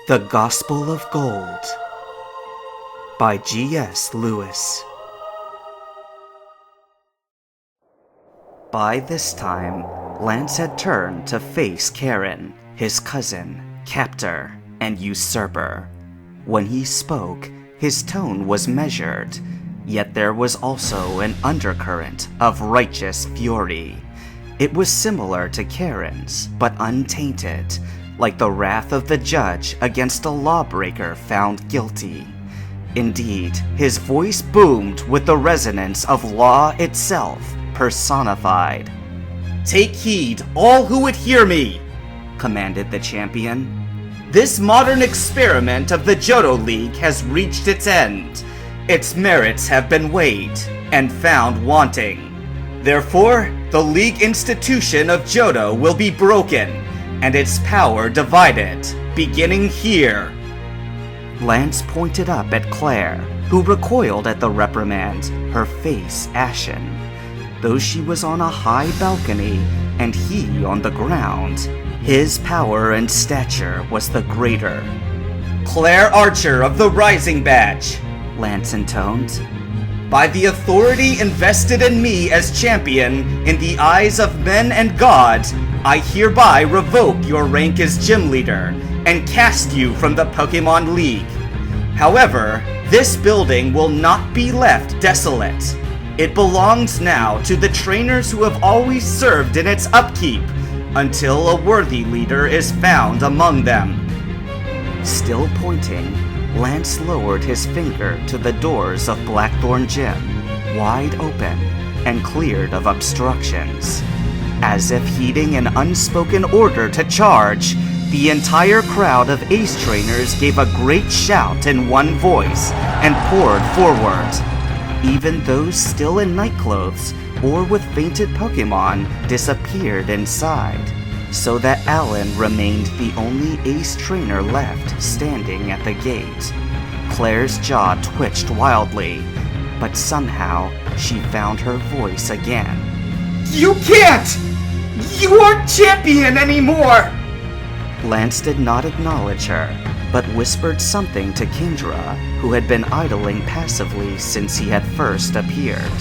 The Gospel of Gold by G.S. Lewis. By this time, Lance had turned to face Karen, his cousin, captor, and usurper. When he spoke, his tone was measured, yet there was also an undercurrent of righteous fury. It was similar to Karen's, but untainted, like the wrath of the judge against a lawbreaker found guilty. Indeed, his voice boomed with the resonance of law itself personified. "Take heed, all who would hear me," commanded the champion. "This modern experiment of the Johto League has reached its end. Its merits have been weighed and found wanting. Therefore, the League institution of Johto will be broken, and its power divided, beginning here." Lance pointed up at Claire, who recoiled at the reprimand, her face ashen. Though she was on a high balcony and he on the ground, his power and stature was the greater. "Claire Archer of the Rising Badge," Lance intoned. "By the authority invested in me as champion in the eyes of men and God, I hereby revoke your rank as gym leader and cast you from the Pokemon League. However, this building will not be left desolate. It belongs now to the trainers who have always served in its upkeep, until a worthy leader is found among them." Still pointing, Lance lowered his finger to the doors of Blackthorn Gym, wide open and cleared of obstructions. As if heeding an unspoken order to charge, the entire crowd of ace trainers gave a great shout in one voice and poured forward. Even those still in nightclothes or with fainted Pokemon disappeared inside, so that Alan remained the only ace trainer left standing at the gate. Claire's jaw twitched wildly, but somehow she found her voice again. "You can't! You aren't champion anymore!" Lance did not acknowledge her, but whispered something to Kingdra, who had been idling passively since he had first appeared.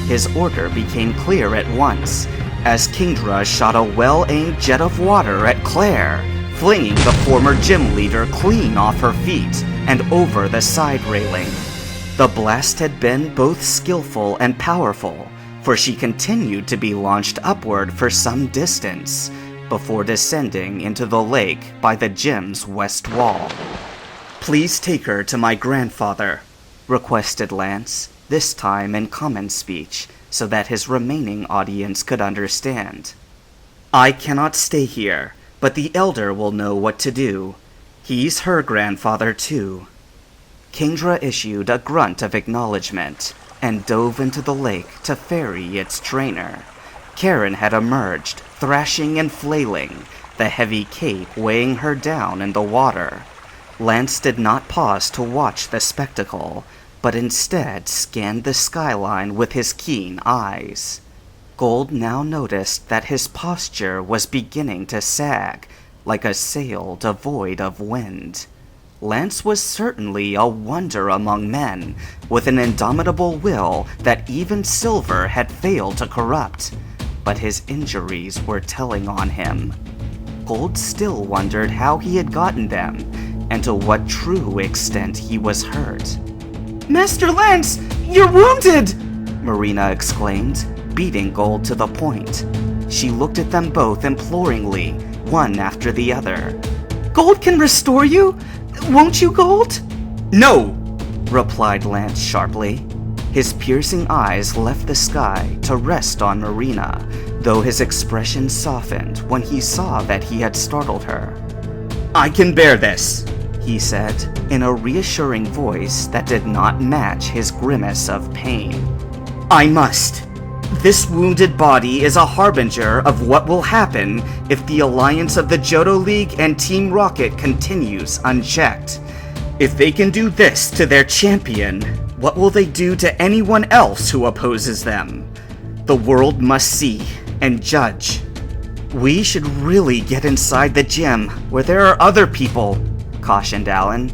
His order became clear at once, as Kingdra shot a well-aimed jet of water at Claire, flinging the former gym leader clean off her feet and over the side railing. The blast had been both skillful and powerful, for she continued to be launched upward for some distance, before descending into the lake by the gym's west wall. "Please take her to my grandfather," requested Lance, this time in common speech, so that his remaining audience could understand. "I cannot stay here, but the elder will know what to do. He's her grandfather too." Kingdra issued a grunt of acknowledgement and dove into the lake to ferry its trainer. Karen had emerged, thrashing and flailing, the heavy cape weighing her down in the water. Lance did not pause to watch the spectacle, but instead scanned the skyline with his keen eyes. Gold now noticed that his posture was beginning to sag, like a sail devoid of wind. Lance was certainly a wonder among men, with an indomitable will that even Silver had failed to corrupt. But his injuries were telling on him. Gold still wondered how he had gotten them, and to what true extent he was hurt. "Master Lance, you're wounded!" Marina exclaimed, beating Gold to the point. She looked at them both imploringly, one after the other. "Gold can restore you? Won't you, Gold?" "No!" replied Lance sharply. His piercing eyes left the sky to rest on Marina, though his expression softened when he saw that he had startled her. "I can bear this," he said, in a reassuring voice that did not match his grimace of pain. "I must. This wounded body is a harbinger of what will happen if the alliance of the Johto League and Team Rocket continues unchecked. If they can do this to their champion, what will they do to anyone else who opposes them? The world must see and judge. We should really get inside the gym where there are other people," cautioned Alan.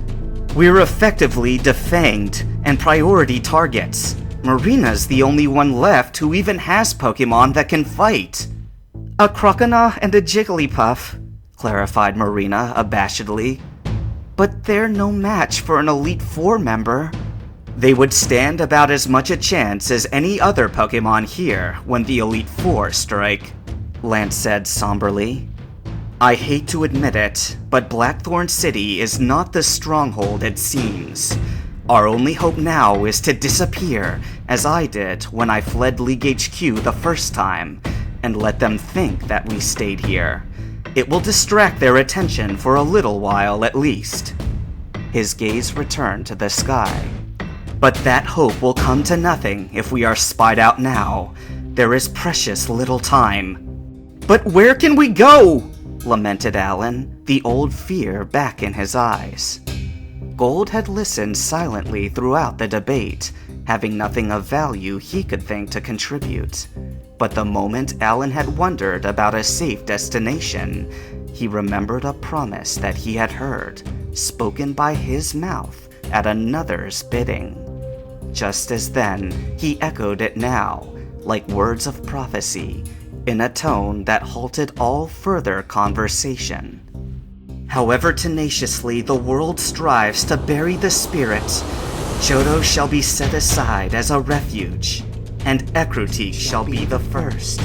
"We're effectively defanged and priority targets. Marina's the only one left who even has Pokemon that can fight." "A Croconaw and a Jigglypuff," clarified Marina abashedly. "But they're no match for an Elite Four member." "They would stand about as much a chance as any other Pokemon here when the Elite Four strike," Lance said somberly. "I hate to admit it, but Blackthorn City is not the stronghold it seems. Our only hope now is to disappear, as I did when I fled League HQ the first time, and let them think that we stayed here. It will distract their attention for a little while at least." His gaze returned to the sky. "But that hope will come to nothing if we are spied out now. There is precious little time." "But where can we go?" lamented Alan, the old fear back in his eyes. Gold had listened silently throughout the debate, having nothing of value he could think to contribute. But the moment Alan had wondered about a safe destination, he remembered a promise that he had heard, spoken by his mouth at another's bidding. Just as then, he echoed it now, like words of prophecy, in a tone that halted all further conversation. "However tenaciously the world strives to bury the spirit, Johto shall be set aside as a refuge, and Ecruteak shall be the first."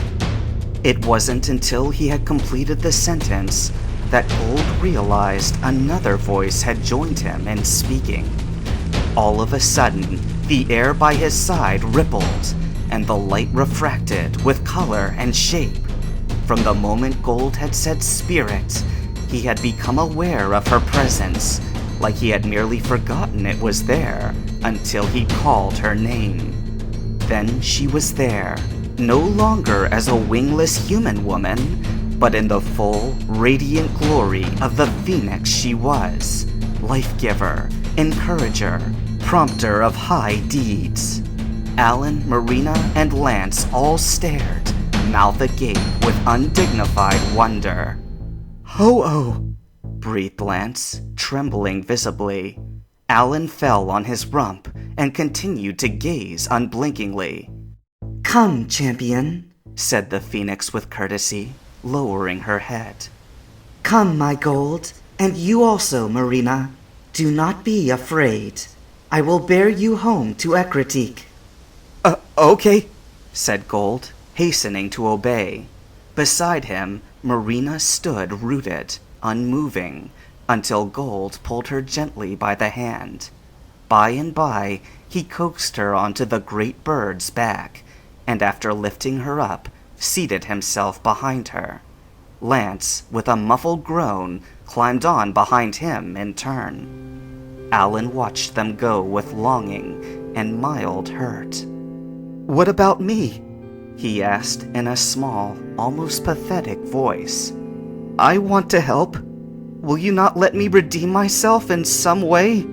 It wasn't until he had completed the sentence that Gold realized another voice had joined him in speaking. All of a sudden, the air by his side rippled, and the light refracted with color and shape. From the moment Gold had said spirit, he had become aware of her presence, like he had merely forgotten it was there until he called her name. Then she was there, no longer as a wingless human woman, but in the full, radiant glory of the phoenix she was, life-giver, encourager, prompter of high deeds. Alan, Marina, and Lance all stared, mouth agape with undignified wonder. "Ho-oh," breathed Lance, trembling visibly. Alan fell on his rump and continued to gaze unblinkingly. "Come, champion," said the phoenix with courtesy, lowering her head. "Come, my Gold, and you also, Marina. Do not be afraid. I will bear you home to Ecruteak." Okay," said Gold, hastening to obey. Beside him, Marina stood rooted, unmoving, until Gold pulled her gently by the hand. By and by, he coaxed her onto the great bird's back, and after lifting her up, seated himself behind her. Lance, with a muffled groan, climbed on behind him in turn. Alan watched them go with longing and mild hurt. "What about me?" he asked in a small, almost pathetic voice. "I want to help. Will you not let me redeem myself in some way?"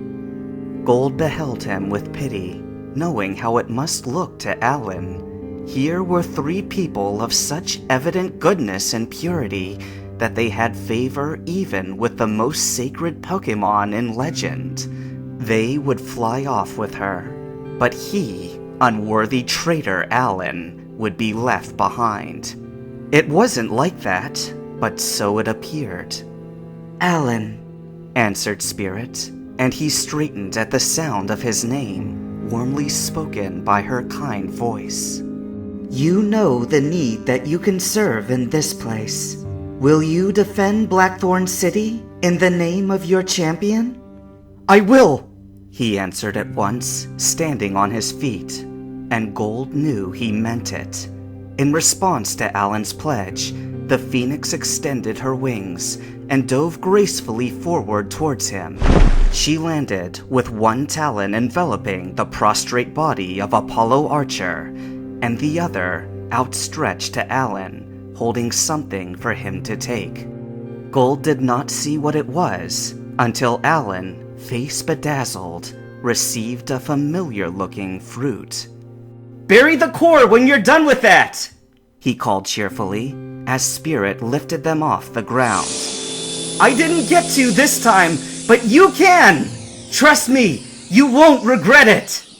Gold beheld him with pity, knowing how it must look to Alan. Here were three people of such evident goodness and purity that they had favor even with the most sacred Pokemon in legend. They would fly off with her, but he, unworthy traitor Alan, would be left behind. It wasn't like that, but so it appeared. "Alan," answered Spirit, and he straightened at the sound of his name, warmly spoken by her kind voice. "You know the need that you can serve in this place. Will you defend Blackthorn City in the name of your champion?" "I will," he answered at once, standing on his feet, and Gold knew he meant it. In response to Alan's pledge, the phoenix extended her wings and dove gracefully forward towards him. She landed with one talon enveloping the prostrate body of Apollo Archer, and the other outstretched to Alan, holding something for him to take. Gold did not see what it was until Alan, face bedazzled, received a familiar-looking fruit. "Bury the core when you're done with that!" he called cheerfully, as Spirit lifted them off the ground. "I didn't get to this time! but you can! Trust me, you won't regret it!